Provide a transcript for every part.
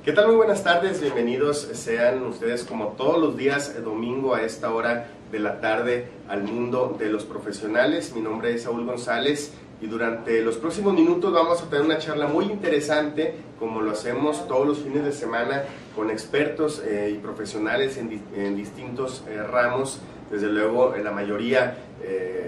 ¿Qué tal? Muy buenas tardes, bienvenidos sean ustedes como todos los días domingo a esta hora de la tarde al mundo de los profesionales. Mi nombre es Saúl González y durante los próximos minutos vamos a tener una charla muy interesante, como lo hacemos todos los fines de semana con expertos y profesionales en distintos ramos, desde luego la mayoría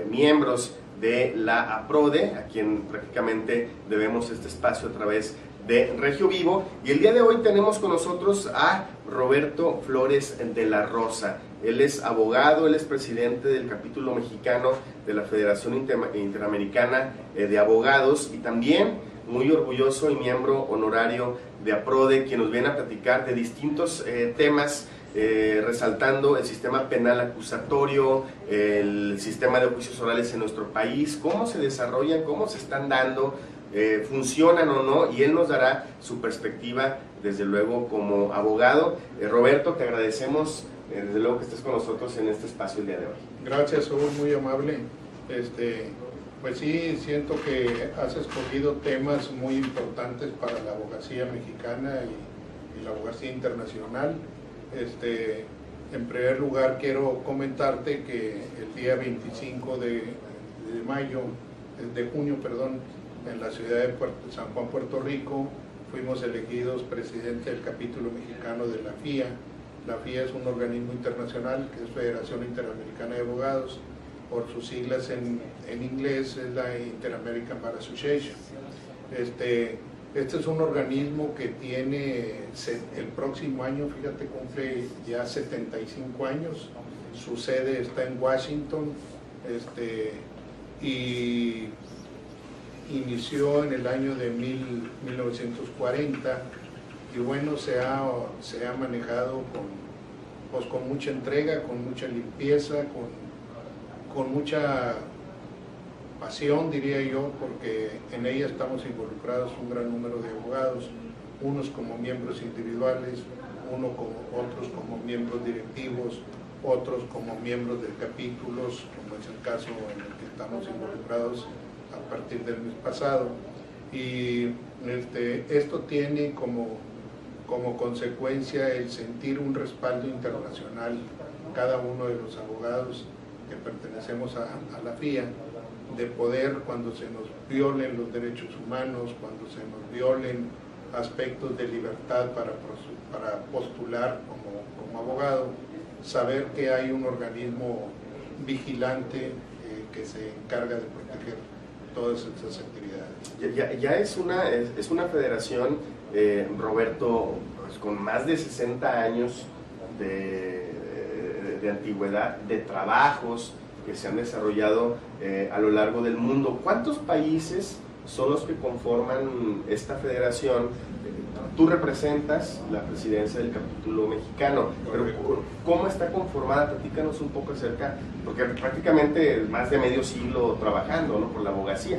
miembros de la APRODE, a quien prácticamente debemos este espacio a través de Regio Vivo. Y el día de hoy tenemos con nosotros a Roberto Flores de la Rosa. Él es abogado, él es presidente del capítulo mexicano de la Federación Interamericana de Abogados y también muy orgulloso y miembro honorario de APRODE, quien nos viene a platicar de distintos temas, resaltando el sistema penal acusatorio, el sistema de juicios orales en nuestro país, cómo se desarrollan, cómo se están dando, funcionan o no, y él nos dará su perspectiva, desde luego, como abogado. Roberto, te agradecemos, desde luego, que estés con nosotros en este espacio el día de hoy. Gracias, Saúl, muy amable. Pues sí, siento que has escogido temas muy importantes para la abogacía mexicana y la abogacía internacional. En primer lugar, quiero comentarte que el día 25 de junio, en la ciudad de San Juan, Puerto Rico, fuimos elegidos presidente del capítulo mexicano de la FIA. La FIA es un organismo internacional que es Federación Interamericana de Abogados. Por sus siglas en inglés es la Inter-American Bar Association. Este es un organismo que tiene, el próximo año, fíjate, cumple ya 75 años. Su sede está en Washington y inició en el año de 1940 y bueno, se ha manejado con mucha entrega, con mucha limpieza, con mucha pasión, diría yo, porque en ella estamos involucrados un gran número de abogados, unos como miembros individuales, otros como miembros directivos, otros como miembros de capítulos, como es el caso en el que estamos involucrados a partir del mes pasado. Y esto tiene como consecuencia el sentir un respaldo internacional, cada uno de los abogados que pertenecemos a la FIA, de poder, cuando se nos violen los derechos humanos, cuando se nos violen aspectos de libertad para postular como abogado, saber que hay un organismo vigilante que se encarga de proteger todas estas actividades. Ya es una federación, Roberto, pues, con más de 60 años de antigüedad, de trabajos que se han desarrollado a lo largo del mundo. ¿Cuántos países son los que conforman esta federación? Tú representas la presidencia del capítulo mexicano, pero ¿cómo está conformada? Platícanos un poco acerca, porque prácticamente más de medio siglo trabajando, ¿no?, por la abogacía.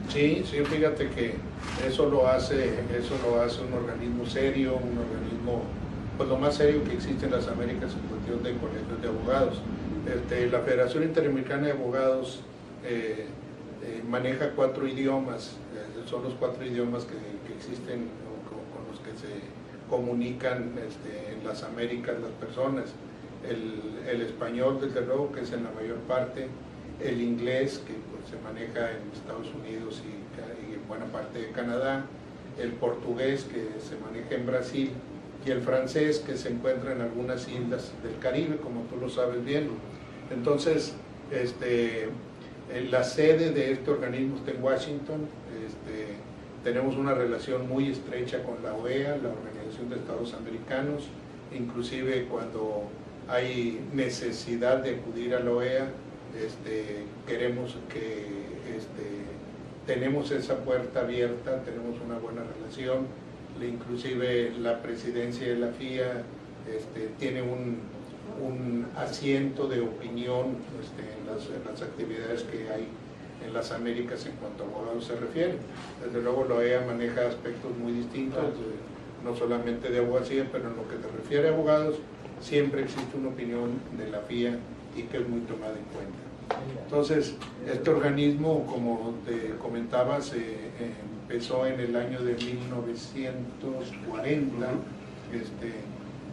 Sí, fíjate que eso lo hace un organismo serio, un organismo, pues lo más serio que existe en las Américas en cuestión de colegios de abogados. La Federación Interamericana de Abogados maneja 4 idiomas, son los 4 idiomas que existen, con los que se comunican en las Américas las personas. El español, desde luego, que es en la mayor parte, el inglés, que pues, se maneja en Estados Unidos y en buena parte de Canadá, el portugués, que se maneja en Brasil, y el francés, que se encuentra en algunas islas del Caribe, como tú lo sabes bien. Entonces, la sede de este organismo está en Washington. Tenemos una relación muy estrecha con la OEA, la Organización de Estados Americanos. Inclusive cuando hay necesidad de acudir a la OEA, queremos que tenemos esa puerta abierta, tenemos una buena relación. Inclusive la presidencia de la FIA tiene un asiento de opinión en las actividades que hay en las Américas en cuanto a abogados se refiere. Desde luego la OEA maneja aspectos muy distintos, no solamente de abogacía, pero en lo que se refiere a abogados siempre existe una opinión de la FIA y que es muy tomada en cuenta. Entonces, este organismo, como te comentaba, empezó en el año de 1940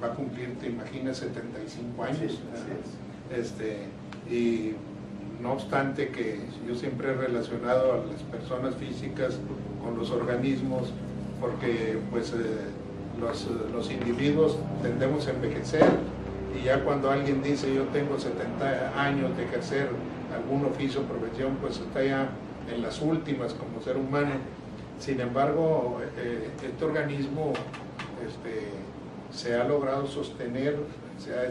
va a cumplir, te imaginas, 75 años. Sí. Y no obstante que yo siempre he relacionado a las personas físicas con los organismos, porque pues los individuos tendemos a envejecer, y ya cuando alguien dice yo tengo 70 años de ejercer algún oficio o profesión, pues está ya en las últimas como ser humano. Sin embargo, este organismo se ha logrado sostener, se ha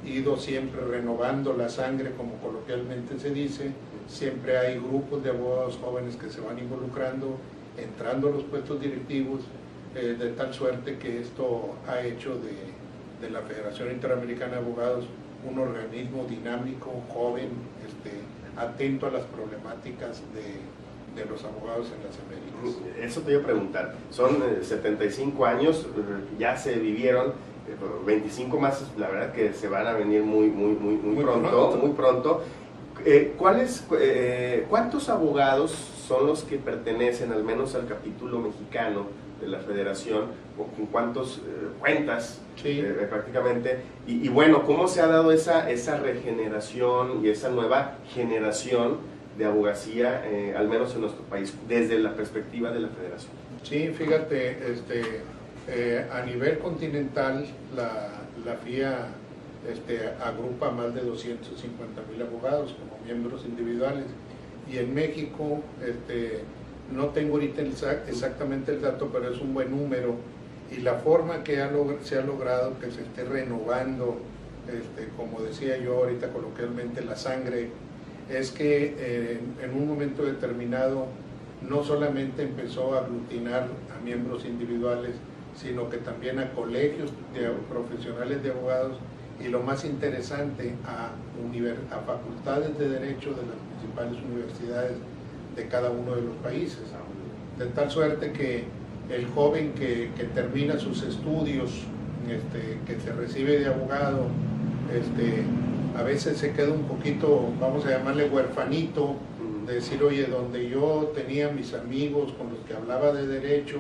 ido siempre renovando la sangre, como coloquialmente se dice. Siempre hay grupos de abogados jóvenes que se van involucrando, entrando a los puestos directivos, de tal suerte que esto ha hecho de la Federación Interamericana de Abogados un organismo dinámico, joven, atento a las problemáticas de los abogados en las Américas. Eso te iba a preguntar, son 75 años, ya se vivieron, 25 más, la verdad que se van a venir muy pronto. ¿Cuántos abogados son los que pertenecen al menos al capítulo mexicano de la federación, o con cuántos cuentas? Sí. Prácticamente, y bueno, ¿cómo se ha dado esa regeneración y esa nueva generación de abogacía, al menos en nuestro país, desde la perspectiva de la federación? Sí, fíjate, a nivel continental la FIA agrupa más de 250,000 abogados como miembros individuales, y en México no tengo ahorita exactamente el dato, pero es un buen número, y la forma que se ha logrado que se esté renovando, como decía yo ahorita coloquialmente, la sangre, es que en un momento determinado no solamente empezó a aglutinar a miembros individuales, sino que también a colegios profesionales de abogados, y lo más interesante, a facultades de derecho de las principales universidades de cada uno de los países, de tal suerte que el joven que termina sus estudios, que se recibe de abogado, a veces se queda un poquito, vamos a llamarle huerfanito, de decir, oye, donde yo tenía mis amigos con los que hablaba de derecho,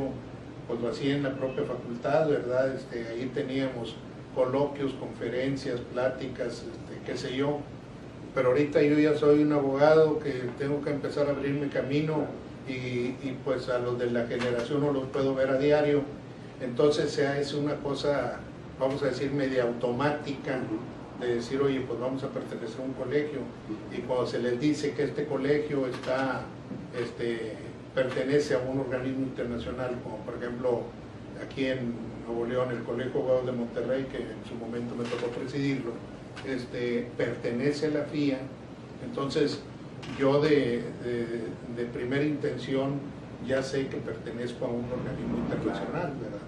pues lo hacía en la propia facultad, ¿verdad? Ahí teníamos coloquios, conferencias, pláticas, qué sé yo, pero ahorita yo ya soy un abogado que tengo que empezar a abrirme camino, y pues a los de la generación no los puedo ver a diario, entonces es una cosa, vamos a decir, media automática, de decir, oye, pues vamos a pertenecer a un colegio, y cuando se les dice que este colegio pertenece a un organismo internacional, como por ejemplo aquí en Nuevo León, el Colegio de Abogados de Monterrey, que en su momento me tocó presidirlo, pertenece a la FIA, entonces yo de primera intención ya sé que pertenezco a un organismo internacional, ¿verdad?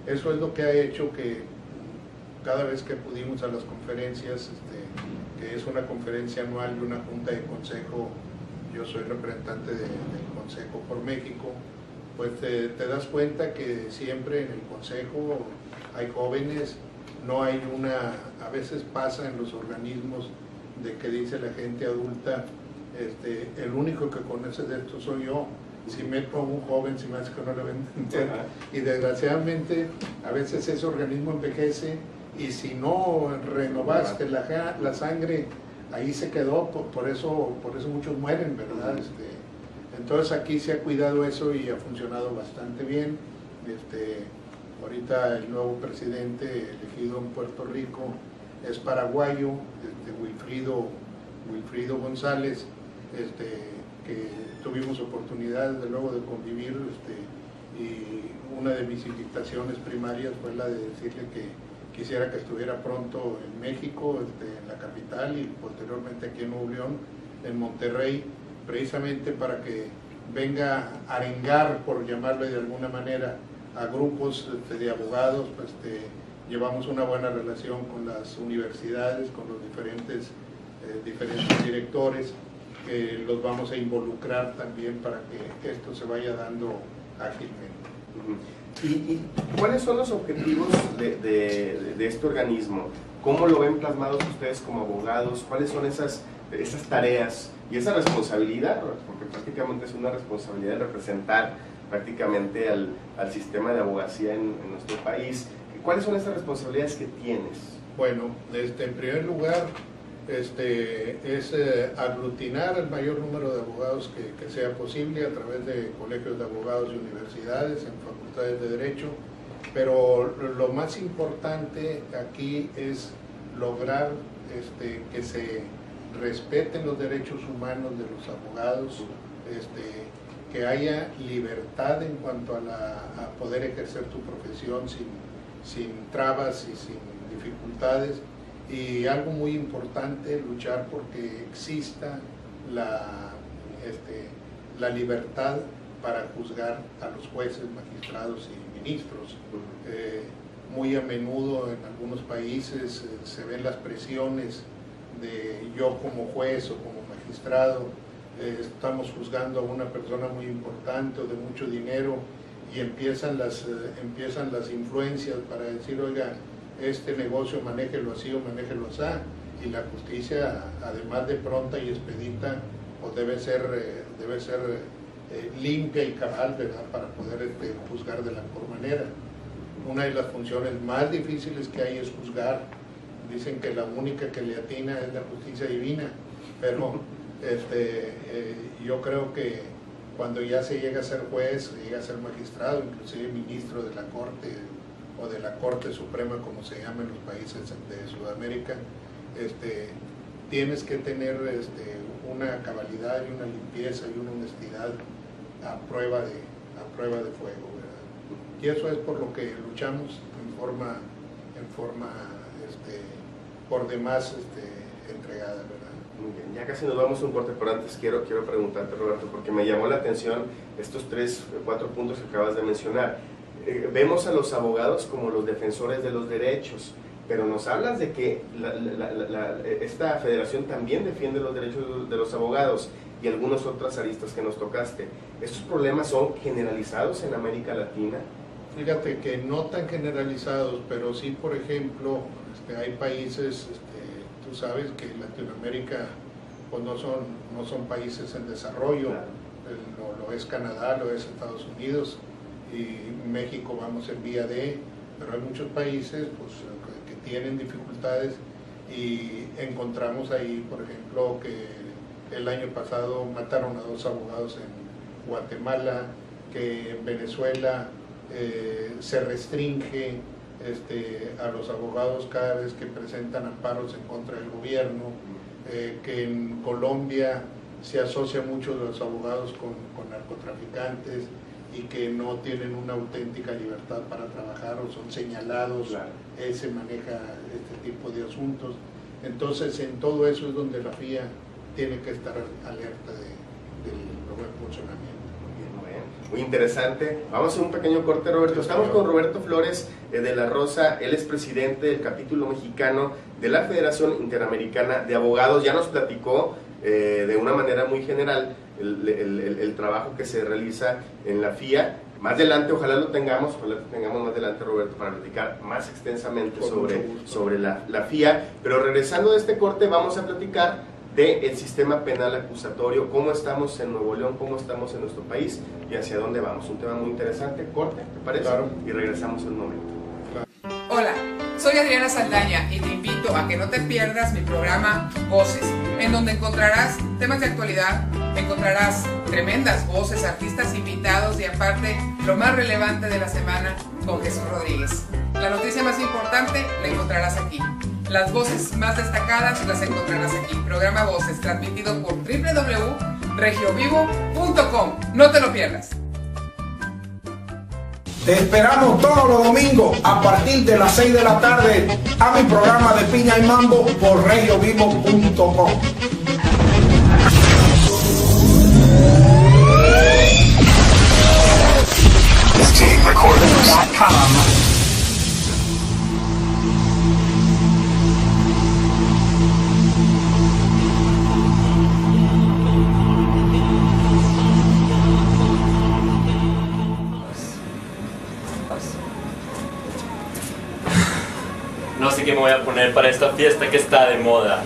Eso es lo que ha hecho que cada vez que acudimos a las conferencias, que es una conferencia anual y una junta de consejo, yo soy representante del Consejo por México, pues te das cuenta que siempre en el consejo hay jóvenes, no hay a veces pasa en los organismos de que dice la gente adulta, el único que conoce de esto soy yo, si meto a un joven, si me hace que no le ven entender, y desgraciadamente a veces ese organismo envejece, y si no renovaste la sangre, ahí se quedó, por eso muchos mueren, ¿verdad? Entonces aquí se ha cuidado eso y ha funcionado bastante bien. Ahorita el nuevo presidente elegido en Puerto Rico es paraguayo, Wilfrido González, que tuvimos oportunidad desde luego de convivir, y una de mis invitaciones primarias fue la de decirle que quisiera que estuviera pronto en México, en la capital, y posteriormente aquí en Nuevo León, en Monterrey, precisamente para que venga a arengar, por llamarle de alguna manera, a grupos de abogados. Llevamos una buena relación con las universidades, con los diferentes directores, que los vamos a involucrar también para que esto se vaya dando ágilmente. ¿Y cuáles son los objetivos de este organismo? ¿Cómo lo ven plasmados ustedes como abogados? ¿Cuáles son esas tareas y esa responsabilidad? Porque prácticamente es una responsabilidad de representar prácticamente al sistema de abogacía en nuestro país. ¿Cuáles son esas responsabilidades que tienes? Bueno, en primer lugar, es aglutinar el mayor número de abogados que sea posible a través de colegios de abogados y universidades, en facultades de Derecho, pero lo más importante aquí es lograr que se respeten los derechos humanos de los abogados, que haya libertad en cuanto a poder ejercer tu profesión sin trabas y sin dificultades, y algo muy importante, luchar porque exista la libertad para juzgar a los jueces, magistrados y ministros. Muy a menudo en algunos países se ven las presiones de yo como juez o como magistrado, estamos juzgando a una persona muy importante o de mucho dinero, y empiezan las influencias para decir, oiga, este negocio manéjelo así o manéjelo así, y la justicia, además de pronta y expedita, pues debe ser limpia y cabal, ¿verdad?, para poder juzgar de la mejor manera. Una de las funciones más difíciles que hay es juzgar. Dicen que la única que le atina es la justicia divina, pero yo creo que cuando ya se llega a ser juez, se llega a ser magistrado, inclusive ministro de la Corte o de la Corte Suprema, como se llama en los países de Sudamérica, tienes que tener una cabalidad y una limpieza y una honestidad a prueba de fuego, ¿verdad? Y eso es por lo que luchamos en forma por demás entregada, ¿verdad? Muy bien, ya casi nos vamos a un corte, pero antes quiero preguntarte, Roberto, porque me llamó la atención estos 4 puntos que acabas de mencionar. Vemos a los abogados como los defensores de los derechos, pero nos hablas de que esta federación también defiende los derechos de los abogados y algunas otras aristas que nos tocaste. ¿Estos problemas son generalizados en América Latina? Fíjate que no tan generalizados, pero sí, por ejemplo, hay países, tú sabes que Latinoamérica pues no son países en desarrollo, claro. Lo es Canadá, lo es Estados Unidos, y México vamos en vía de, pero hay muchos países pues, que tienen dificultades, y encontramos ahí, por ejemplo, que el año pasado mataron a 2 abogados en Guatemala, que en Venezuela se restringe a los abogados cada vez que presentan amparos en contra del gobierno, que en Colombia se asocia mucho a los abogados con narcotraficantes y que no tienen una auténtica libertad para trabajar o son señalados, claro. Se maneja este tipo de asuntos. Entonces, en todo eso es donde la FIA tiene que estar alerta del buen funcionamiento. Muy interesante. Vamos a hacer un pequeño corte, Roberto. Estamos con Roberto Flores de la Rosa. Él es presidente del capítulo mexicano de la Federación Interamericana de Abogados. Ya nos platicó de una manera muy general el trabajo que se realiza en la FIA. Más adelante, ojalá tengamos más adelante, Roberto, para platicar más extensamente sobre la FIA. Pero regresando de este corte, vamos a platicar del sistema penal acusatorio, cómo estamos en Nuevo León, cómo estamos en nuestro país y hacia dónde vamos. Un tema muy interesante. Corte, ¿te parece? Claro. Y regresamos en un momento. Claro. Hola, soy Adriana Saldaña y te invito a que no te pierdas mi programa Voces, en donde encontrarás temas de actualidad, encontrarás tremendas voces, artistas invitados y aparte lo más relevante de la semana con Jesús Rodríguez. La noticia más importante la encontrarás aquí. Las voces más destacadas las encontrarás aquí. Programa Voces, transmitido por www.regiovivo.com. No te lo pierdas. Te esperamos todos los domingos a partir de las 6 de la tarde a mi programa de Piña y Mambo por regiovivo.com. No sé qué me voy a poner para esta fiesta que está de moda.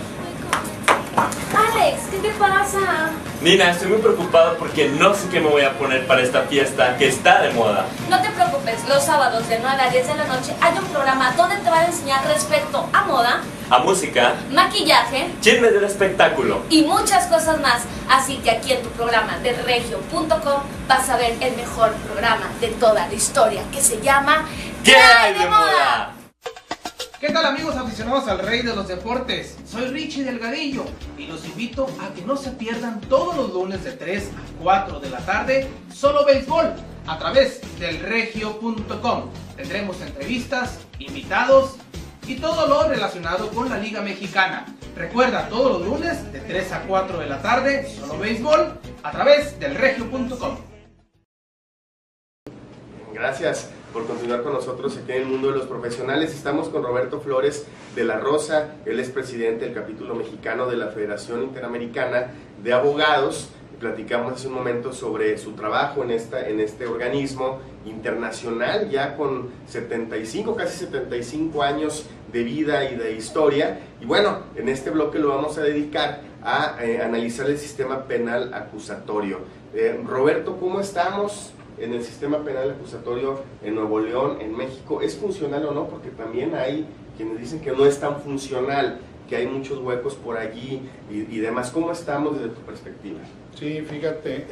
Ale, Alex, ¿qué te pasa? Nina, estoy muy preocupado porque no sé qué me voy a poner para esta fiesta que está de moda. No te preocupes, los sábados de 9 a 10 de la noche hay un programa donde te van a enseñar respecto a moda, A música, maquillaje chismes del espectáculo. y muchas cosas más. Así que aquí en tu programa de regio.com vas a ver el mejor programa de toda la historia que se llama ¿Qué hay de moda? ¿Qué tal, amigos aficionados al rey de los deportes? Soy Richie Delgadillo y los invito a que no se pierdan todos los lunes de 3 a 4 de la tarde Solo Béisbol a través del regio.com. Tendremos entrevistas, invitados y todo lo relacionado con la Liga Mexicana. Recuerda, todos los lunes de 3 a 4 de la tarde Solo Béisbol a través del regio.com. Gracias por continuar con nosotros aquí en el mundo de los profesionales. Estamos con Roberto Flores de la Rosa, él es presidente del capítulo mexicano de la Federación Interamericana de Abogados. Platicamos hace un momento sobre su trabajo en este organismo internacional, ya con 75, casi 75 años de vida y de historia. Y bueno, en este bloque lo vamos a dedicar a analizar el sistema penal acusatorio. Roberto, ¿cómo estamos en el sistema penal acusatorio en Nuevo León, en México? ¿Es funcional o no? Porque también hay quienes dicen que no es tan funcional, que hay muchos huecos por allí y demás. ¿Cómo estamos desde tu perspectiva? Sí, fíjate,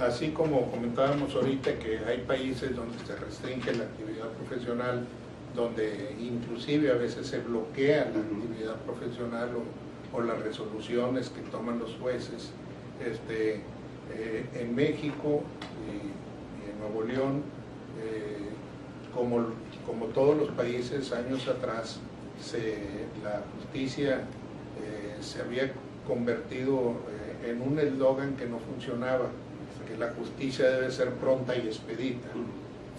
así como comentábamos ahorita que hay países donde se restringe la actividad profesional, donde inclusive a veces se bloquea la actividad profesional o las resoluciones que toman los jueces, en México y en Nuevo León, como todos los países años atrás, la justicia se había convertido en un eslogan que no funcionaba, que la justicia debe ser pronta y expedita.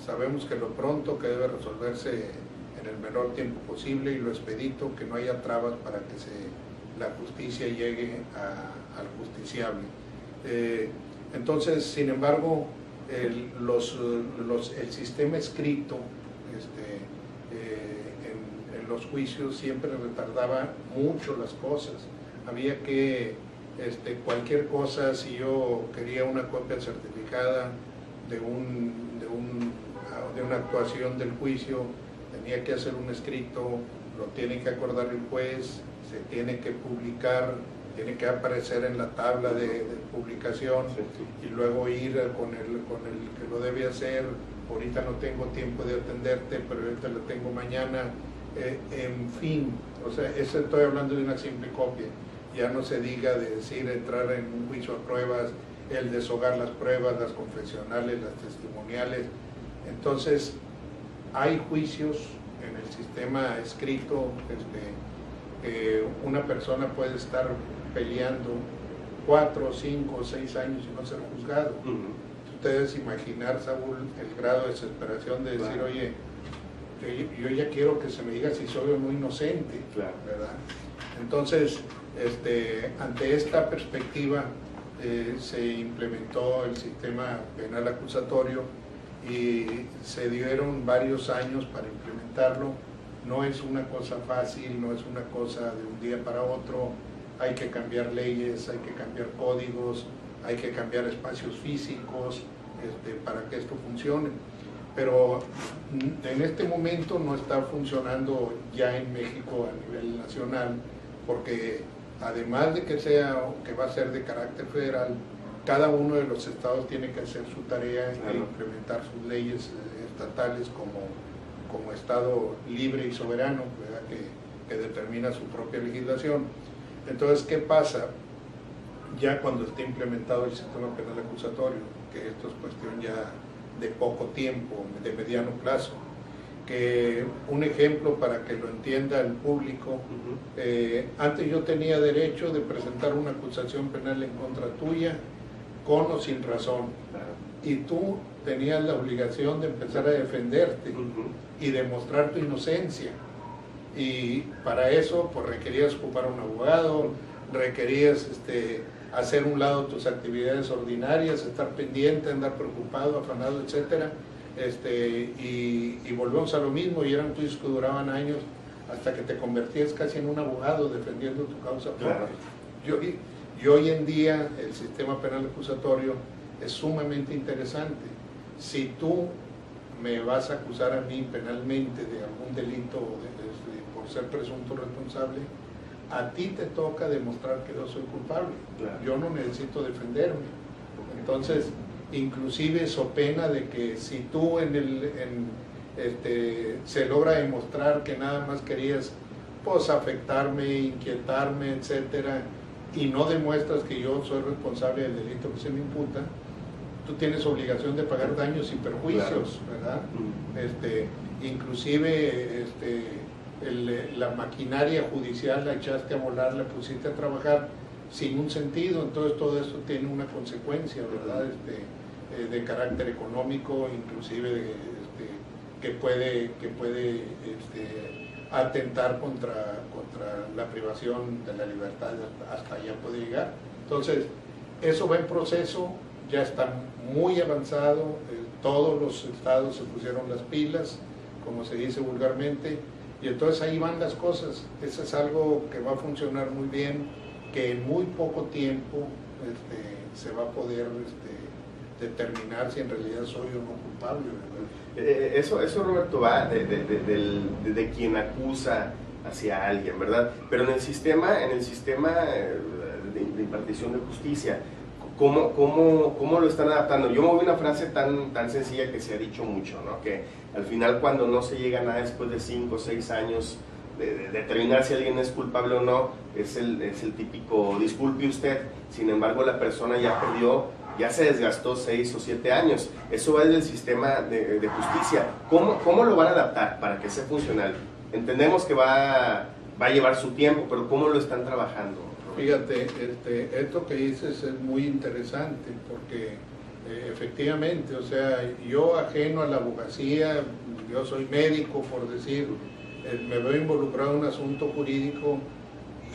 Sabemos que lo pronto que debe resolverse en el menor tiempo posible y lo expedito que no haya trabas para que la justicia llegue al justiciable. Entonces, sin embargo, el sistema escrito en los juicios siempre retardaba mucho las cosas. Había que, cualquier cosa, si yo quería una copia certificada de una actuación del juicio, tenía que hacer un escrito, lo tiene que acordar el juez, se tiene que publicar, tiene que aparecer en la tabla de publicación y luego ir con el que lo debe hacer. Ahorita no tengo tiempo de atenderte, pero ahorita lo tengo mañana. En fin, o sea, eso estoy hablando de una simple copia. Ya no se diga de decir entrar en un juicio a pruebas, el deshogar las pruebas, las confesionales, las testimoniales. Entonces, hay juicios en el sistema escrito, una persona puede estar peleando 4, 5, 6 años y no ser juzgado. Ustedes imaginar, Saúl, el grado de desesperación de decir, oye, yo ya quiero que se me diga si soy o no inocente, ¿verdad? Entonces, ante esta perspectiva se implementó el sistema penal acusatorio y se dieron varios años para implementarlo. No es una cosa fácil, no es una cosa de un día para otro. Hay que cambiar leyes, hay que cambiar códigos, hay que cambiar espacios físicos para que esto funcione. Pero en este momento no está funcionando ya en México a nivel nacional, porque además de que va a ser de carácter federal, cada uno de los estados tiene que hacer su tarea e implementar sus leyes estatales como estado libre y soberano, ¿verdad? Que determina su propia legislación. Entonces, ¿qué pasa? Ya cuando esté implementado el sistema penal acusatorio, que esto es cuestión ya de poco tiempo, de mediano plazo, que un ejemplo para que lo entienda el público, antes yo tenía derecho de presentar una acusación penal en contra tuya, con o sin razón, y tú tenías la obligación de empezar a defenderte y demostrar tu inocencia, y para eso pues requerías ocupar un abogado, requerías hacer un lado tus actividades ordinarias, estar pendiente, andar preocupado, afanado, etcétera, y volvemos a lo mismo, y eran juicios que duraban años hasta que te convertías casi en un abogado defendiendo tu causa propia. Y hoy en día el sistema penal acusatorio es sumamente interesante. Si tú me vas a acusar a mí penalmente de algún delito por ser presunto responsable, a ti te toca demostrar que yo soy culpable. Claro. Yo no necesito defenderme. Entonces, inclusive so pena de que si tú se logra demostrar que nada más querías pues afectarme, inquietarme, etcétera, y no demuestras que yo soy responsable del delito que se me imputa, tú tienes obligación de pagar daños y perjuicios, claro. ¿Verdad? Inclusive la maquinaria judicial la echaste a volar, la pusiste a trabajar sin un sentido, entonces todo esto tiene una consecuencia, ¿verdad? De carácter económico, inclusive que puede atentar contra la privación de la libertad, hasta allá puede llegar. Entonces, eso va en proceso, ya está muy avanzado, todos los estados se pusieron las pilas, como se dice vulgarmente, y entonces ahí van las cosas. Eso es algo que va a funcionar muy bien, que en muy poco tiempo se va a poder determinar si en realidad soy o no culpable, ¿verdad? Eso Roberto, va de quien acusa hacia alguien, ¿verdad? Pero en el sistema de impartición de justicia, ¿cómo lo están adaptando? Yo me voy a una frase tan sencilla que se ha dicho mucho, ¿no? Que al final, cuando no se llega a nada después de 5 o 6 años de determinar si alguien es culpable o no, es el típico disculpe usted. Sin embargo, la persona ya perdió, ya se desgastó 6 o 7 años. Eso va desde el sistema de justicia. ¿Cómo lo van a adaptar para que sea funcional? Entendemos que va a llevar su tiempo, pero ¿cómo lo están trabajando? Fíjate, esto que dices es muy interesante porque efectivamente, o sea, yo ajeno a la abogacía, yo soy médico, por decir, me veo involucrado en un asunto jurídico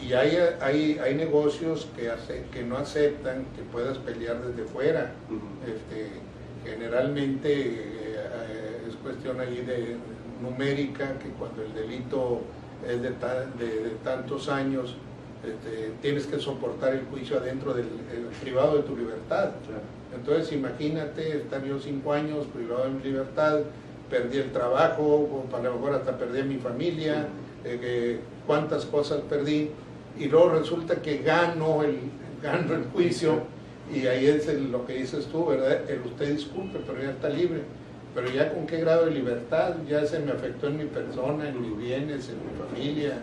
y hay negocios que no aceptan que puedas pelear desde fuera. Generalmente es cuestión ahí de numérica, que cuando el delito es de tantos años, tienes que soportar el juicio adentro del privado de tu libertad. Claro. Entonces imagínate estar yo 5 años privado de mi libertad, perdí el trabajo, o a lo mejor hasta perdí a mi familia, cuántas cosas perdí, y luego resulta que gano el juicio, y ahí es lo que dices tú, ¿verdad? Usted disculpe, pero ya está libre. Pero ya con qué grado de libertad, ya se me afectó en mi persona, en mis bienes, en mi familia,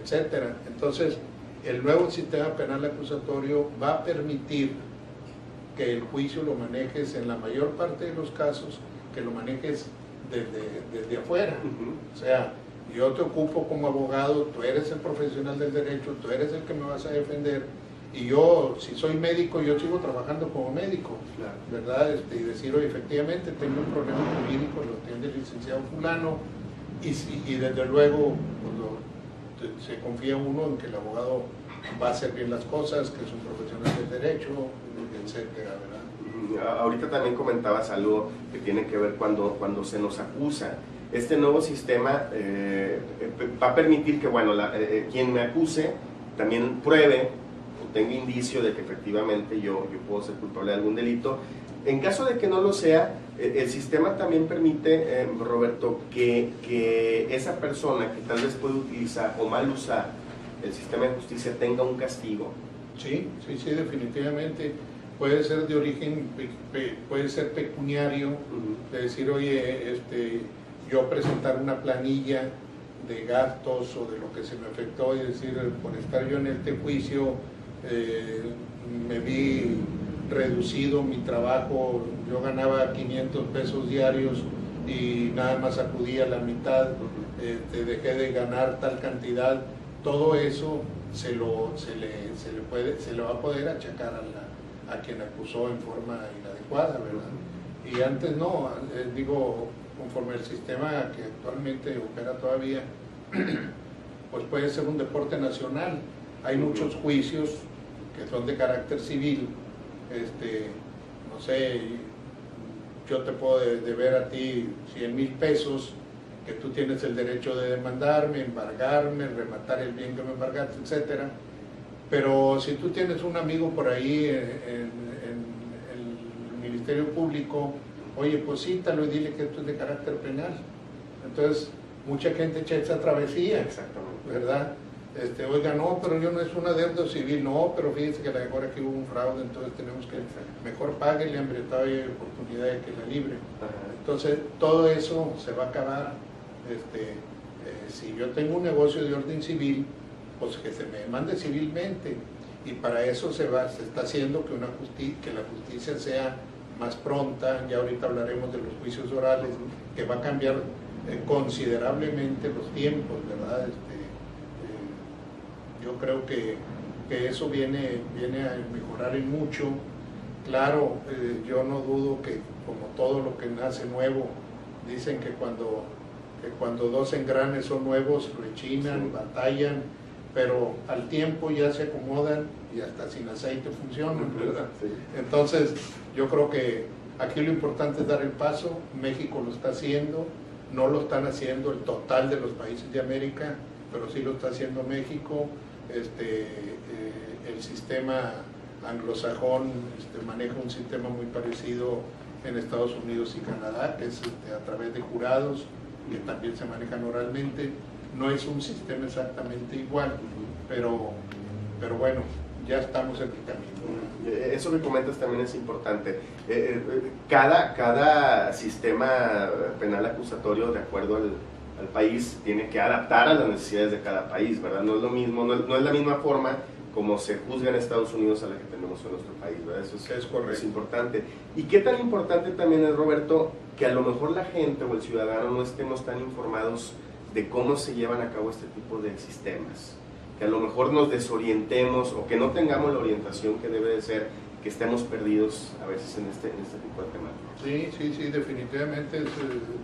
etcétera. Entonces, el nuevo sistema penal acusatorio va a permitir que el juicio lo manejes en la mayor parte de los casos, que lo manejes desde afuera. O sea, yo te ocupo como abogado, tú eres el profesional del derecho, tú eres el que me vas a defender, y yo, si soy médico, yo sigo trabajando como médico, Claro. ¿verdad? Y decir, oye, efectivamente tengo un problema jurídico, lo atiende el licenciado fulano, y desde luego se confía uno en que el abogado va a hacer bien las cosas, que es un profesional del derecho, etcétera, ¿verdad? Ahorita también comentabas algo que tiene que ver cuando se nos acusa. Este nuevo sistema va a permitir que, bueno, quien me acuse también pruebe o tenga indicio de que efectivamente yo puedo ser culpable de algún delito. En caso de que no lo sea, el sistema también permite, Roberto, que esa persona que tal vez puede utilizar o mal usar el sistema de justicia tenga un castigo. Sí, definitivamente. Puede ser de origen, puede ser pecuniario, de decir, oye, yo presentar una planilla de gastos o de lo que se me afectó y decir, por estar yo en este juicio, me vi reducido mi trabajo, yo ganaba 500 pesos diarios y nada más acudía a la mitad, dejé de ganar tal cantidad. Todo eso se le va a poder achacar a quien acusó en forma inadecuada, ¿verdad? Y antes no, digo, conforme el sistema que actualmente opera todavía, pues puede ser un deporte nacional. Hay muchos juicios que son de carácter civil, no sé, yo te puedo deber a ti 100,000 pesos, que tú tienes el derecho de demandarme, embargarme, rematar el bien que me embargaste, etcétera. Pero si tú tienes un amigo por ahí en el Ministerio Público, oye, pues cítalo y dile que esto es de carácter penal. Entonces, mucha gente echa esa travesía, ¿verdad? Oiga, no, pero yo no es un adeudo civil, no, pero fíjense que a lo mejor aquí hubo un fraude, entonces tenemos que, mejor páguenle hambrientado y hay oportunidad de que la libre. Entonces, todo eso se va a acabar. Si yo tengo un negocio de orden civil, pues que se me mande civilmente, y para eso se está haciendo que la justicia sea más pronta. Ya ahorita hablaremos de los juicios orales, que va a cambiar considerablemente los tiempos, ¿verdad? Yo creo que eso viene a mejorar en mucho. Claro, yo no dudo que, como todo lo que nace nuevo, dicen que cuando dos engranes son nuevos, rechinan, batallan, pero al tiempo ya se acomodan y hasta sin aceite funcionan, ¿verdad? Entonces, yo creo que aquí lo importante es dar el paso. México lo está haciendo, no lo están haciendo el total de los países de América, pero sí lo está haciendo México. El sistema anglosajón maneja un sistema muy parecido en Estados Unidos y Canadá, que es a través de jurados, que también se manejan oralmente. No es un sistema exactamente igual, pero bueno, ya estamos en el camino. Eso que comentas también es importante. Cada sistema penal acusatorio, de acuerdo al país, tiene que adaptar a las necesidades de cada país, ¿verdad? No es lo mismo, no es la misma forma como se juzga en Estados Unidos a la que tenemos en nuestro país, ¿verdad? Eso es correcto. Es importante. ¿Y qué tan importante también es, Roberto, que a lo mejor la gente o el ciudadano no estemos tan informados de cómo se llevan a cabo este tipo de sistemas? Que a lo mejor nos desorientemos o que no tengamos la orientación que debe de ser, que estemos perdidos a veces en este tipo de temáticas. Sí, definitivamente es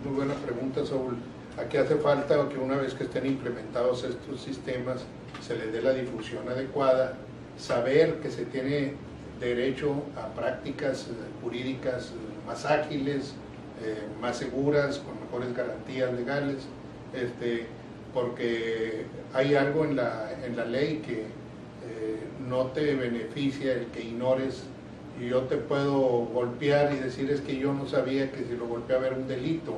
muy buena pregunta, Saúl. Aquí hace falta que una vez que estén implementados estos sistemas se les dé la difusión adecuada, saber que se tiene derecho a prácticas jurídicas más ágiles, más seguras, con mejores garantías legales, porque hay algo en la ley que no te beneficia el que ignores, y yo te puedo golpear y decir es que yo no sabía que si lo golpeaba era un delito.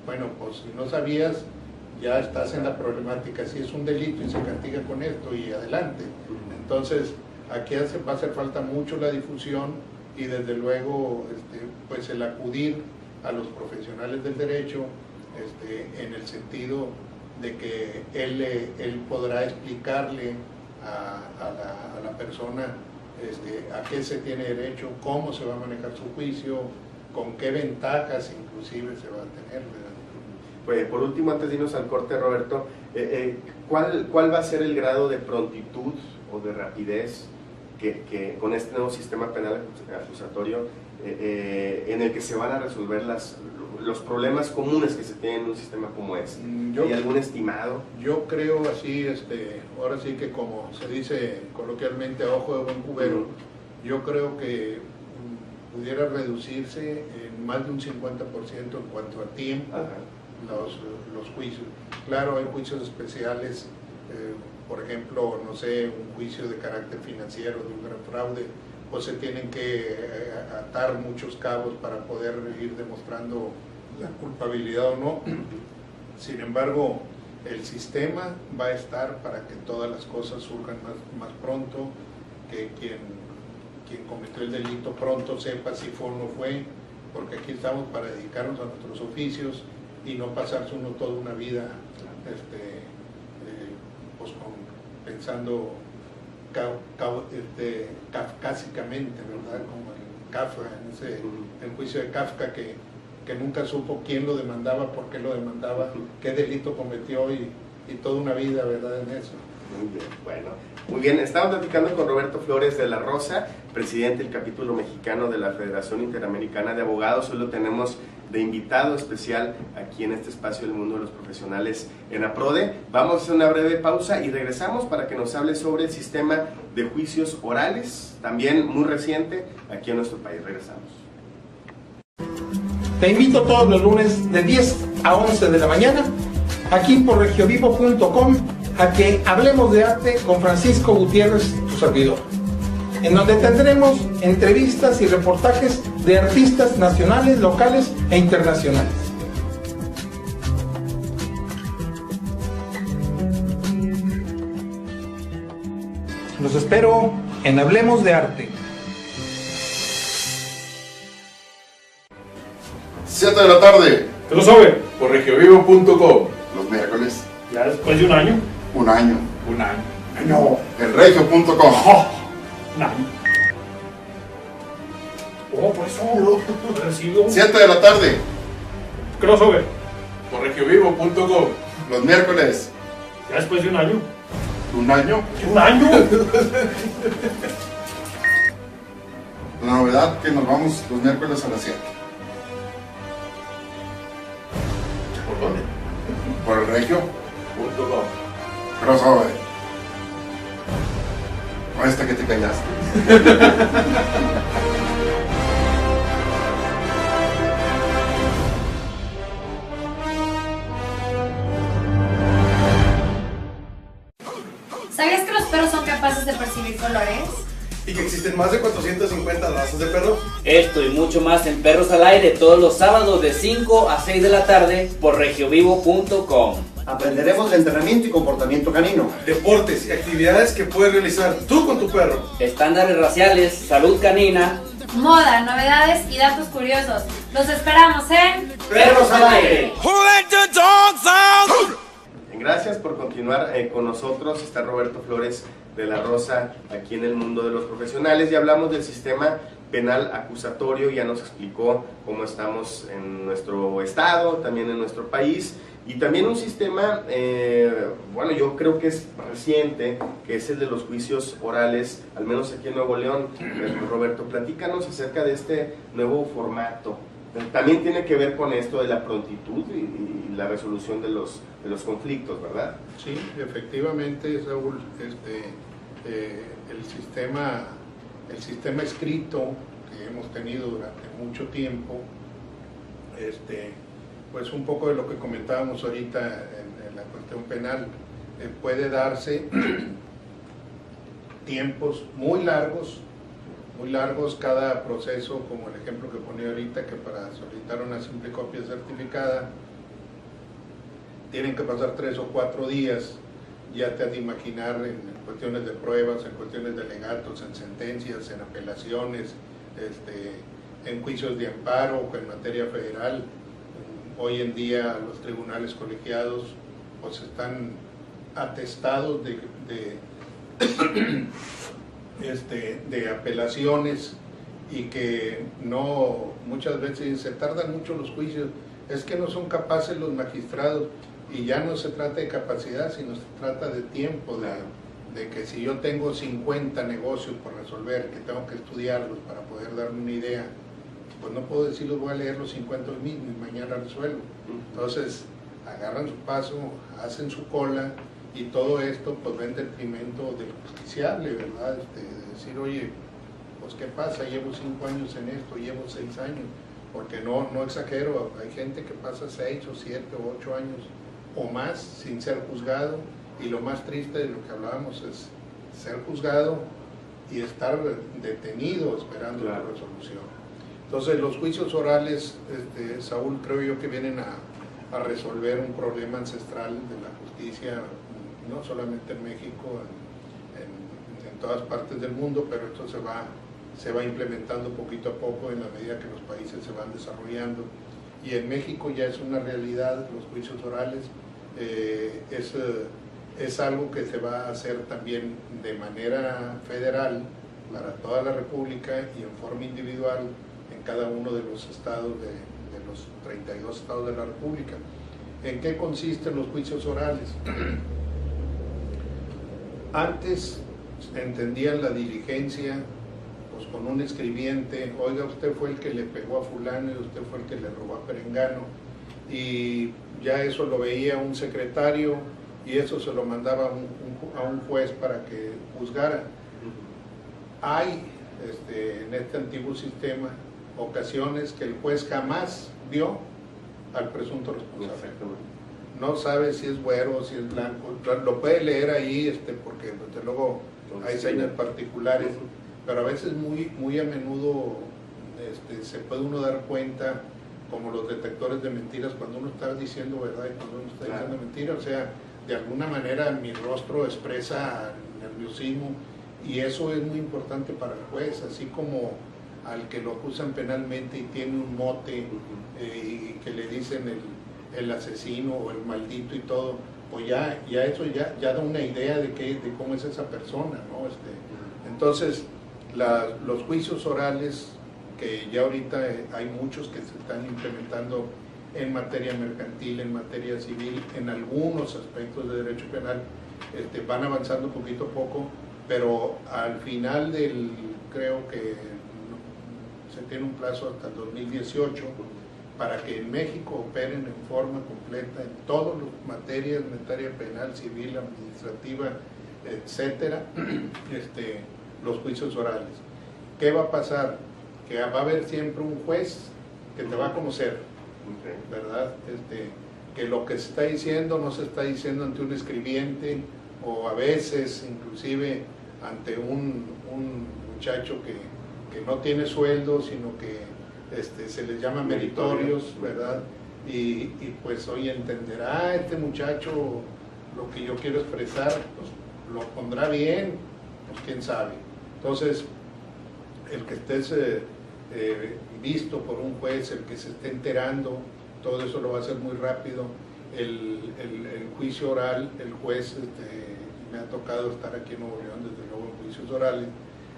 Bueno, pues si no sabías, ya estás en la problemática. Si es un delito y se castiga con esto, y adelante. Entonces, aquí va a hacer falta mucho la difusión y desde luego pues el acudir a los profesionales del derecho en el sentido de que él podrá explicarle a la persona a qué se tiene derecho, cómo se va a manejar su juicio, con qué ventajas inclusive se va a tener, ¿verdad? Pues por último, antes de irnos al corte, Roberto, ¿cuál va a ser el grado de prontitud o de rapidez que con este nuevo sistema penal acusatorio en el que se van a resolver los problemas comunes que se tienen en un sistema como este? ¿Hay algún estimado? Yo creo así, ahora sí que como se dice coloquialmente a ojo de buen cubero, yo creo que pudiera reducirse en más de un 50% en cuanto a tiempo los juicios. Claro, hay juicios especiales, por ejemplo, no sé, un juicio de carácter financiero de un gran fraude, pues se tienen que atar muchos cabos para poder ir demostrando la culpabilidad o no. Sin embargo, el sistema va a estar para que todas las cosas surjan más pronto, que quien cometió el delito pronto sepa si fue o no fue, porque aquí estamos para dedicarnos a nuestros oficios y no pasarse uno toda una vida pues pensando kafkásicamente, ¿verdad? Como el Kafka, el juicio de Kafka, que nunca supo quién lo demandaba, por qué lo demandaba, qué delito cometió y toda una vida, ¿verdad? En eso. Muy bien, bueno. Muy bien, estamos platicando con Roberto Flores de la Rosa, presidente del capítulo mexicano de la Federación Interamericana de Abogados. Hoy lo tenemos de invitado especial aquí en este espacio del mundo de los profesionales en APRODE. Vamos a hacer una breve pausa y regresamos para que nos hable sobre el sistema de juicios orales, también muy reciente aquí en nuestro país. Regresamos. Te invito todos los lunes de 10 a 11 de la mañana, aquí por regiovivo.com, a que hablemos de arte con Francisco Gutiérrez, tu servidor, en donde tendremos entrevistas y reportajes de artistas nacionales, locales e internacionales. Los espero en Hablemos de Arte. 7 de la tarde. ¿Qué lo sabe? Por regiovivo.com. Los miércoles. Ya después de un año. Un año. Un año. No. En regio.com. Un año. Oh, por eso. Recibo. 7 de la tarde. ¿Qué lo sabe? Por regiovivo.com. Los miércoles. Ya después de un año. Un año. Un año. La novedad que nos vamos los miércoles a las 7. ¿Por dónde? Por el regio.com. Crossover. O esta que te callaste. ¿Sabías que los perros son capaces de percibir colores? ¿Y que existen más de 450 razas de perros? Esto y mucho más en Perros al Aire todos los sábados de 5 a 6 de la tarde por regiovivo.com. Aprenderemos de entrenamiento y comportamiento canino, deportes y actividades que puedes realizar tú con tu perro, Estándares raciales, salud canina, Moda, novedades y datos curiosos. Los esperamos en Perros al Aire. Gracias por continuar con nosotros. Está Roberto Flores de la Rosa aquí en el mundo de los profesionales. Ya hablamos del sistema penal acusatorio, ya nos explicó cómo estamos en nuestro estado, también en nuestro país, y también un sistema, bueno, yo creo que es reciente, que es el de los juicios orales, al menos aquí en Nuevo León. Roberto, platícanos acerca de este nuevo formato. También tiene que ver con esto de la prontitud y la resolución de los conflictos, ¿verdad? Sí, efectivamente, Saúl, el sistema escrito que hemos tenido durante mucho tiempo, pues un poco de lo que comentábamos ahorita en la cuestión penal, puede darse tiempos muy largos cada proceso, como el ejemplo que ponía ahorita, que para solicitar una simple copia certificada tienen que pasar 3 o 4 días. Ya te has de imaginar en cuestiones de pruebas, en cuestiones de alegatos, en sentencias, en apelaciones, en juicios de amparo, en materia federal. Hoy en día los tribunales colegiados pues están atestados de apelaciones, y que no, muchas veces se tardan mucho los juicios. Es que no son capaces los magistrados. Y ya no se trata de capacidad, sino se trata de tiempo, de que si yo tengo 50 negocios por resolver, que tengo que estudiarlos para poder darme una idea, pues no puedo decir los voy a leer los 50 hoy mismo y mañana resuelvo. Entonces agarran su paso, hacen su cola, y todo esto pues va en detrimento del justiciable, ¿verdad? De decir, oye, pues ¿qué pasa? Llevo 5 años en esto, llevo 6 años, porque no exagero, hay gente que pasa 6 o 7 o 8 años o más sin ser juzgado, y lo más triste de lo que hablábamos es ser juzgado y estar detenido esperando la resolución. Entonces los juicios orales, Saúl, creo yo que vienen a resolver un problema ancestral de la justicia, no solamente en México, en todas partes del mundo, pero esto se va implementando poquito a poco en la medida que los países se van desarrollando. Y en México ya es una realidad los juicios orales. Es algo que se va a hacer también de manera federal para toda la República y en forma individual en cada uno de los estados, de los 32 estados de la República. ¿En qué consisten los juicios orales? Antes entendían la diligencia pues con un escribiente, oiga, usted fue el que le pegó a fulano y usted fue el que le robó a perengano, y ya eso lo veía un secretario y eso se lo mandaba a un juez para que juzgara. Hay en este antiguo sistema ocasiones que el juez jamás vio al presunto responsable. No sabe si es güero o si es blanco, lo puede leer ahí, porque desde luego hay señas particulares, pero a veces muy a menudo se puede uno dar cuenta, como los detectores de mentiras, cuando uno está diciendo verdad y cuando uno está diciendo mentira. O sea, de alguna manera mi rostro expresa nerviosismo, y eso es muy importante para el juez, así como al que lo acusan penalmente y tiene un mote y que le dicen el asesino o el maldito y todo, pues ya eso ya da una idea de cómo es esa persona, ¿no? Entonces, los juicios orales, que ya ahorita hay muchos que se están implementando en materia mercantil, en materia civil, en algunos aspectos de derecho penal, van avanzando poquito a poco, pero al final creo que se tiene un plazo hasta el 2018 para que en México operen en forma completa en todas las materias, materia penal, civil, administrativa, etcétera, los juicios orales. ¿Qué va a pasar? Que va a haber siempre un juez que te va a conocer, ¿verdad? Que lo que se está diciendo no se está diciendo ante un escribiente, o a veces inclusive ante un muchacho que no tiene sueldo, sino que se les llama meritorios, ¿verdad? Y pues hoy entenderá este muchacho lo que yo quiero expresar, pues lo pondrá bien, pues quién sabe. Entonces, el que estés visto por un juez, el que se esté enterando, todo eso lo va a hacer muy rápido. El juicio oral, el juez, me ha tocado estar aquí en Nuevo León, desde luego, en juicios orales,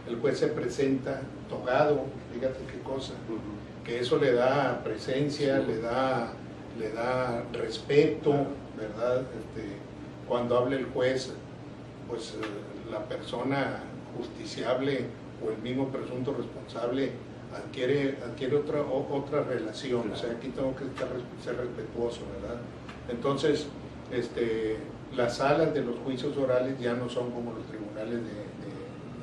el juez se presenta togado, fíjate qué cosa, que eso le da presencia, le da respeto, ¿verdad? Cuando habla el juez, pues la persona justiciable o el mismo presunto responsable adquiere otra relación, o sea, aquí tengo que ser respetuoso, ¿verdad? Entonces, las salas de los juicios orales ya no son como los tribunales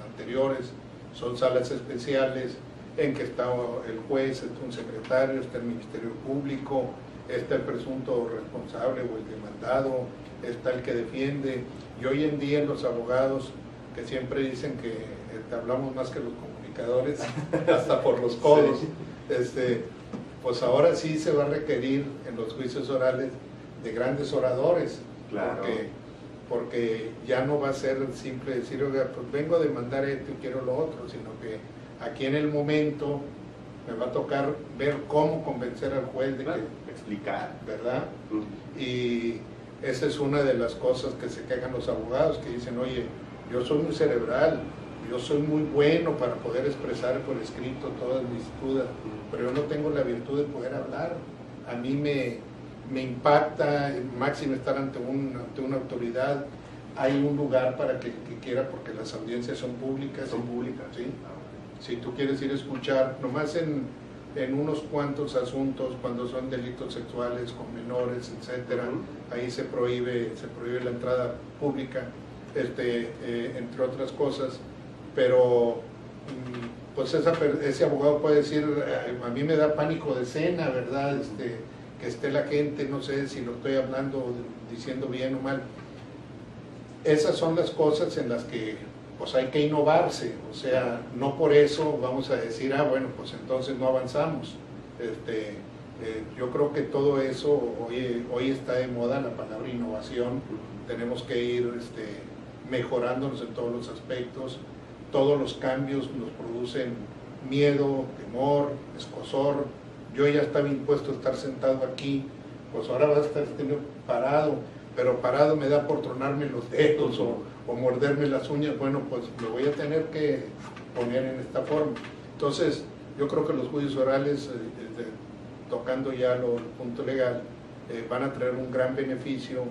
anteriores, son salas especiales en que está el juez, está un secretario, está el Ministerio Público, está el presunto responsable o el demandado, está el que defiende, y hoy en día los abogados, que siempre dicen que hablamos más que los comunicadores, hasta por los codos, pues ahora sí se va a requerir en los juicios orales de grandes oradores, claro. porque ya no va a ser simple decir, oiga, pues vengo a demandar esto y quiero lo otro, sino que aquí en el momento me va a tocar ver cómo convencer al juez de que explicar, ¿verdad? Y esa es una de las cosas que se quejan los abogados, que dicen, oye, yo soy muy cerebral, yo soy muy bueno para poder expresar por escrito todas mis dudas, pero yo no tengo la virtud de poder hablar. A mí me impacta, máximo estar ante una autoridad. Hay un lugar para que quiera, porque las audiencias son públicas. ¿Sí? Si tú quieres ir a escuchar, nomás en unos cuantos asuntos, cuando son delitos sexuales con menores, etcétera, ahí se prohíbe la entrada pública, entre otras cosas, pero pues ese abogado puede decir, a mí me da pánico de escena, ¿verdad? Que esté la gente, no sé si lo estoy hablando, diciendo bien o mal. Esas son las cosas en las que pues hay que innovarse, o sea, no por eso vamos a decir, bueno, pues entonces no avanzamos. Yo creo que todo eso, hoy está de moda la palabra innovación, tenemos que ir mejorándonos en todos los aspectos. Todos los cambios nos producen miedo, temor, escozor. Yo ya estaba impuesto a estar sentado aquí, pues ahora vas a estar parado, pero parado me da por tronarme los dedos o morderme las uñas. Bueno, pues lo voy a tener que poner en esta forma. Entonces, yo creo que los juicios orales, tocando ya el punto legal, van a traer un gran beneficio.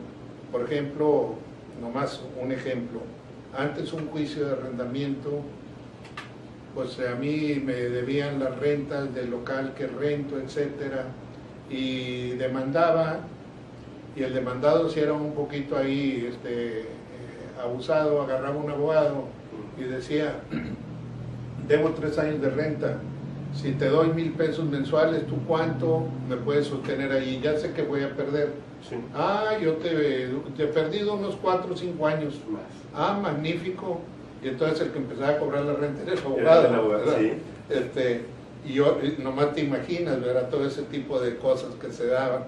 Por ejemplo, nomás un ejemplo, antes un juicio de arrendamiento, pues a mí me debían las rentas del local que rento, etcétera, y demandaba, y el demandado, si era un poquito ahí abusado, agarraba un abogado y decía, debo 3 años de renta, si te doy 1,000 pesos mensuales, ¿tú cuánto me puedes sostener ahí? Ya sé que voy a perder. Sí. Yo te he perdido unos 4 o 5 años más. Magnífico. y entonces el que empezaba a cobrar la renta era el abogado, ¿verdad? Sí. Y yo, nomás te imaginas, ¿verdad? Todo ese tipo de cosas que se daban.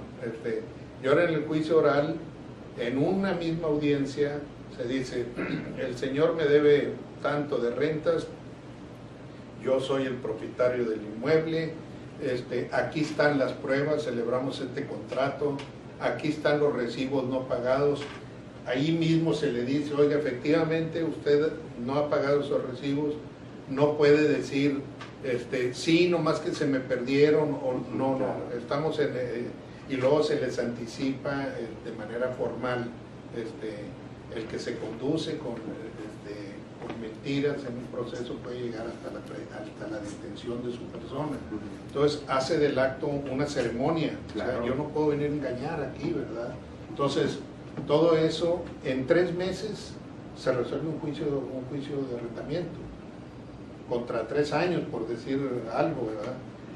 Y ahora en el juicio oral, en una misma audiencia, se dice, el señor me debe tanto de rentas, yo soy el propietario del inmueble, aquí están las pruebas, celebramos este contrato, aquí están los recibos no pagados, ahí mismo se le dice, oiga, efectivamente usted no ha pagado esos recibos, no puede decir, sí, nomás que se me perdieron, o no, estamos en... y luego se les anticipa de manera formal el que se conduce con mentiras en un proceso puede llegar hasta la detención de su persona. Entonces hace del acto una ceremonia. Claro. O sea, yo no puedo venir a engañar aquí, ¿verdad? Entonces todo eso en 3 meses se resuelve un juicio de arrendamiento contra 3 años, por decir algo, ¿verdad?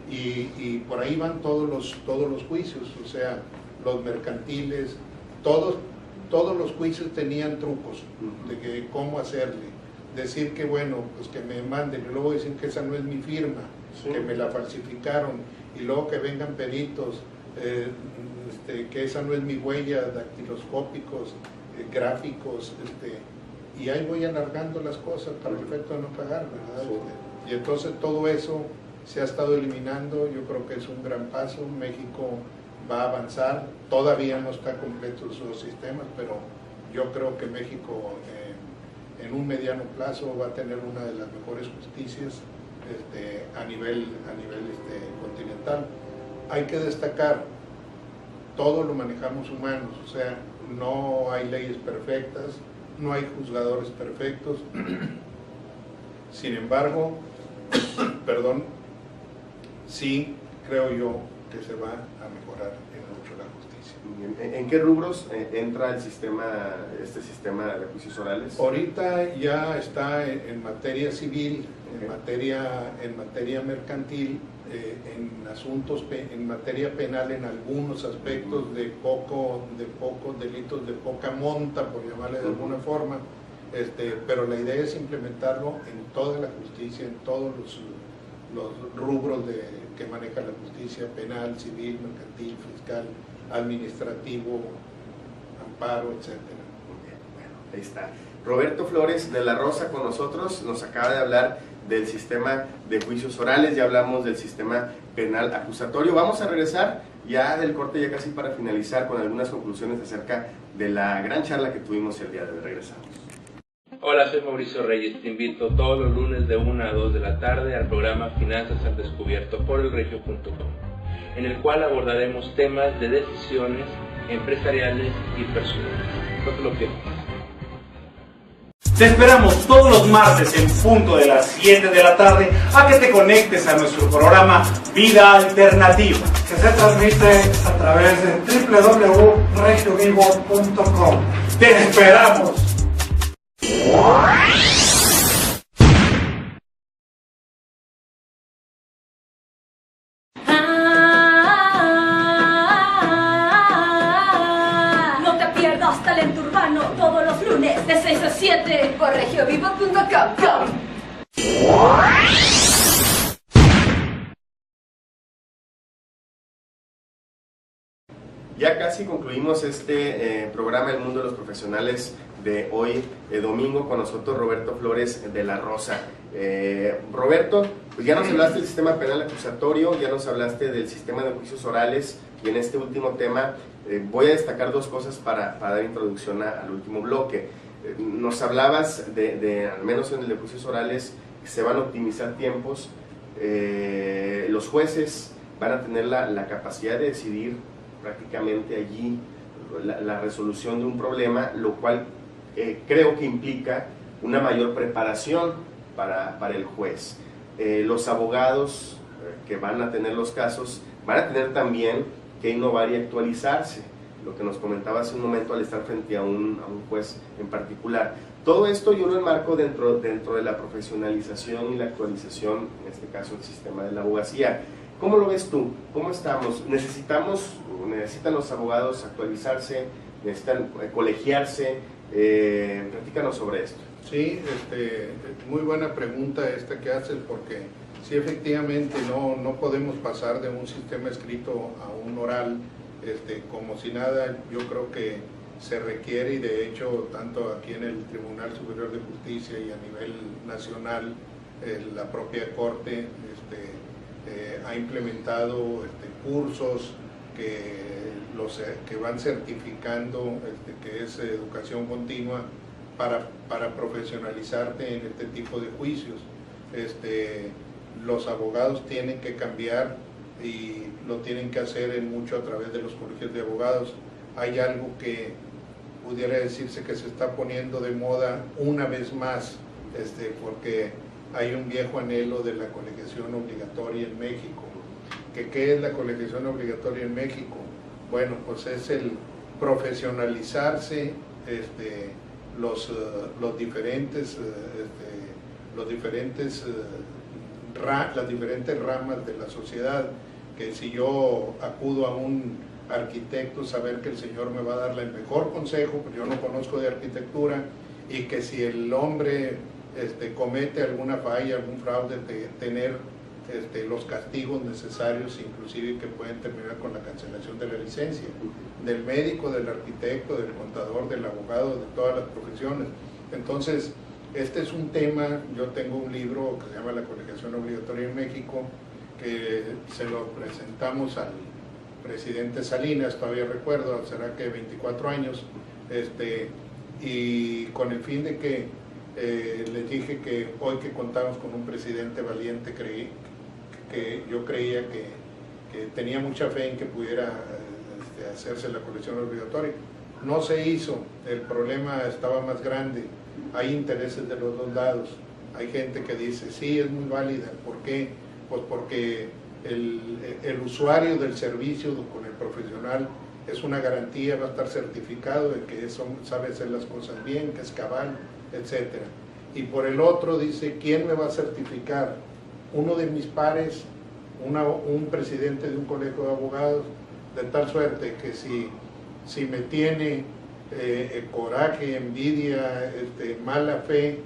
Y por ahí van todos los juicios, o sea, los mercantiles, todos los juicios tenían trucos de que cómo hacerle. Decir que bueno, pues que me manden, y luego dicen que esa no es mi firma, sí, que me la falsificaron, y luego que vengan peritos, que esa no es mi huella, dactiloscópicos, gráficos, y ahí voy alargando las cosas para el efecto de no pagar, ¿verdad? Sí. Y entonces todo eso se ha estado eliminando, yo creo que es un gran paso. México va a avanzar, todavía no está completo sus sistemas, pero yo creo que México en un mediano plazo va a tener una de las mejores justicias a nivel continental. Hay que destacar, todo lo manejamos humanos, o sea, no hay leyes perfectas, no hay juzgadores perfectos, sin embargo, perdón, sí creo yo que se va a mejorar en mucho la justicia. ¿En qué rubros entra este sistema de juicios orales? Ahorita ya está en materia civil, en materia mercantil, en asuntos, en materia penal, en algunos aspectos de pocos delitos, de poca monta, por llamarle de alguna forma, pero la idea es implementarlo en toda la justicia, en todos los rubros que maneja la justicia penal, civil, mercantil, fiscal, administrativo, amparo, etc. Bueno, ahí está. Roberto Flores de la Rosa con nosotros, nos acaba de hablar del sistema de juicios orales, ya hablamos del sistema penal acusatorio. Vamos a regresar ya del corte, ya casi para finalizar, con algunas conclusiones acerca de la gran charla que tuvimos el día de hoy. Regresamos. Hola, soy Mauricio Reyes, te invito todos los lunes de 1 a 2 de la tarde al programa Finanzas al Descubierto por elregio.com, en el cual abordaremos temas de decisiones empresariales y personales. No te lo pierdas. Te esperamos todos los martes en punto de las 7 de la tarde a que te conectes a nuestro programa Vida Alternativa, que se transmite a través de www.regiovivo.com. ¡Te esperamos! No te pierdas Talento Urbano todos los lunes de 6 a 7 por regiovivo.com. Ya casi concluimos este programa El Mundo de los Profesionales de hoy, domingo, con nosotros Roberto Flores de la Rosa. Roberto, pues ya nos hablaste del sistema penal acusatorio, ya nos hablaste del sistema de juicios orales, y en este último tema voy a destacar 2 cosas para dar introducción al último bloque. Nos hablabas al menos en el de juicios orales, que se van a optimizar tiempos, los jueces van a tener la capacidad de decidir prácticamente allí la resolución de un problema, lo cual creo que implica una mayor preparación para el juez. Los abogados que van a tener los casos van a tener también que innovar y actualizarse, lo que nos comentaba hace un momento al estar frente a un juez en particular. Todo esto yo lo enmarco dentro de la profesionalización y la actualización, en este caso el sistema de la abogacía. ¿Cómo lo ves tú? ¿Cómo estamos? ¿Necesitan los abogados actualizarse? ¿Necesitan colegiarse? Platícanos sobre esto. Sí, muy buena pregunta esta que haces, porque sí, efectivamente no podemos pasar de un sistema escrito a un oral como si nada. Yo creo que se requiere, y de hecho tanto aquí en el Tribunal Superior de Justicia y a nivel nacional, la propia Corte ha implementado cursos que van certificando que es educación continua para profesionalizarte en este tipo de juicios. Los abogados tienen que cambiar y lo tienen que hacer mucho a través de los colegios de abogados. Hay algo que pudiera decirse que se está poniendo de moda una vez más, porque hay un viejo anhelo de la colegiación obligatoria en México. ¿Qué es la colegiación obligatoria en México? Bueno, pues es el profesionalizarse las diferentes ramas de la sociedad, que si yo acudo a un arquitecto, saber que el señor me va a darle el mejor consejo, porque yo no conozco de arquitectura, y que si el hombre comete alguna falla, algún fraude, tener los castigos necesarios, inclusive que pueden terminar con la cancelación de la licencia, del médico, del arquitecto, del contador, del abogado, de todas las profesiones. Entonces, este es un tema. Yo tengo un libro que se llama La colegiación obligatoria en México, que se lo presentamos al presidente Salinas, todavía recuerdo, será que 24 años, y con el fin de que les dije que hoy que contamos con un presidente valiente, que yo creía que tenía mucha fe en que pudiera hacerse la colegiación obligatoria. No se hizo, el problema estaba más grande, hay intereses de los dos lados. Hay gente que dice, sí, es muy válida. ¿Por qué? Pues porque el usuario del servicio con el profesional es una garantía, va a estar certificado de que sabe hacer las cosas bien, que es cabal, etc. Y por el otro dice, ¿quién me va a certificar? Uno de mis pares, un presidente de un colegio de abogados, de tal suerte que si me tiene coraje, envidia, mala fe,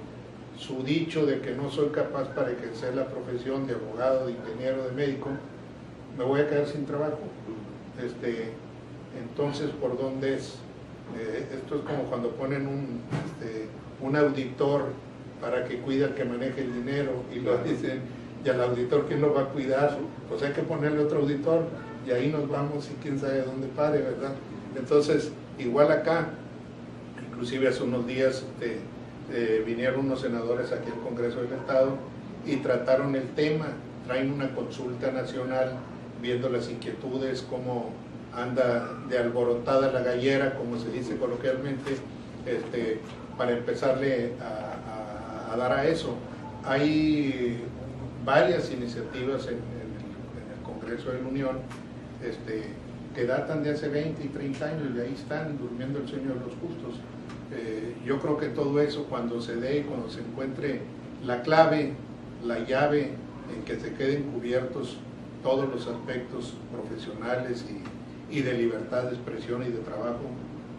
su dicho de que no soy capaz para ejercer la profesión de abogado, de ingeniero, de médico, me voy a quedar sin trabajo. Entonces, ¿por dónde es? Esto es como cuando ponen un auditor para que cuide al que maneje el dinero, y lo dicen, y al auditor, ¿quién lo va a cuidar? Pues hay que ponerle otro auditor, y ahí nos vamos y quién sabe dónde pare, ¿verdad? Entonces, igual acá, inclusive hace unos días vinieron unos senadores aquí al Congreso del Estado y trataron el tema, traen una consulta nacional viendo las inquietudes, cómo anda de alborotada la gallera, como se dice coloquialmente, para empezarle a dar a eso. Hay varias iniciativas en el Congreso de la Unión que datan de hace 20 y 30 años, y ahí están durmiendo el sueño de los justos. Yo creo que todo eso, cuando se dé, cuando se encuentre la clave, la llave en que se queden cubiertos todos los aspectos profesionales y de libertad de expresión y de trabajo,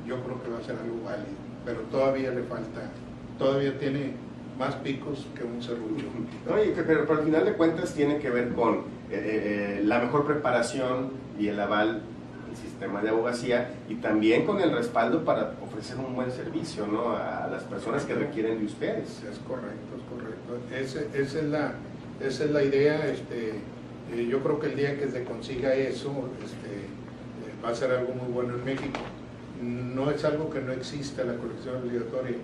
yo creo que va a ser algo válido, pero todavía le falta, todavía tiene más picos que un serrucho. Oye, pero al final de cuentas tiene que ver con la mejor preparación y el aval del sistema de abogacía, y también con el respaldo para ofrecer un buen servicio, ¿no?, a las personas que requieren de ustedes. Es correcto, es correcto. Esa es la idea. Yo creo que el día que se consiga eso, va a ser algo muy bueno en México. No es algo que no exista, la colegiación obligatoria.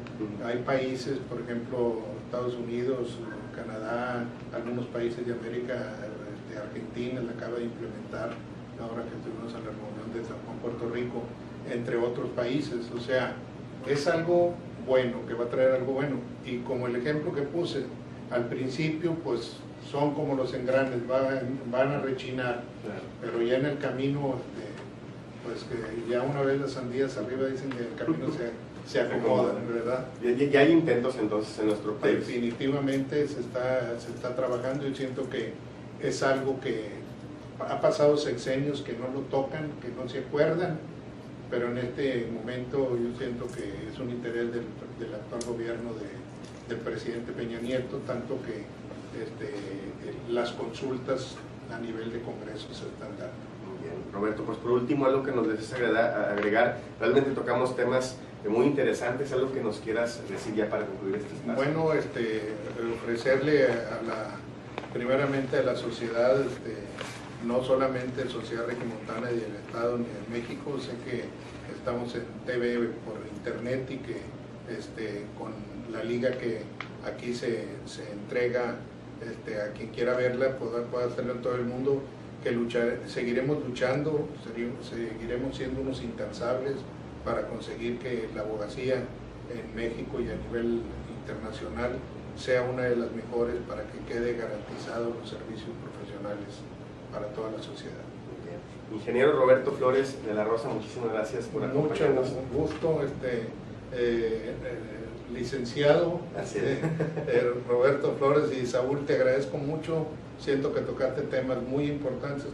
Hay países, por ejemplo, Estados Unidos, Canadá, algunos países de América, Argentina la acaba de implementar, ahora que estuvimos en la reunión de San Juan, Puerto Rico, entre otros países. O sea, es algo bueno, que va a traer algo bueno. Y como el ejemplo que puse al principio, pues son como los engranes, van a rechinar, claro, pero ya en el camino, pues que ya una vez las sandías arriba, dicen que el camino se acomodan, ¿verdad? Ya hay intentos entonces en nuestro país. Definitivamente se está trabajando. Yo siento que es algo que ha pasado sexenios que no lo tocan, que no se acuerdan, pero en este momento yo siento que es un interés del actual gobierno del presidente Peña Nieto, tanto que las consultas a nivel de Congreso se están dando. Muy bien, Roberto, pues por último, algo que nos desees agregar, realmente tocamos temas muy interesantes, algo que nos quieras decir ya para concluir este espacio. Bueno, ofrecerle primeramente a la sociedad, no solamente sociedad regiomontana y del Estado ni de México, sé que estamos en TV por internet y que con la liga que aquí se entrega a quien quiera verla, pueda hacerlo en todo el mundo, que seguiremos luchando, seguiremos siendo unos incansables para conseguir que la abogacía en México y a nivel internacional sea una de las mejores para que quede garantizados los servicios profesionales para toda la sociedad. Ingeniero Roberto Flores de la Rosa, muchísimas gracias por acompañarnos. Mucho gusto, licenciado Roberto Flores y Saúl, te agradezco mucho, siento que tocaste temas muy importantes.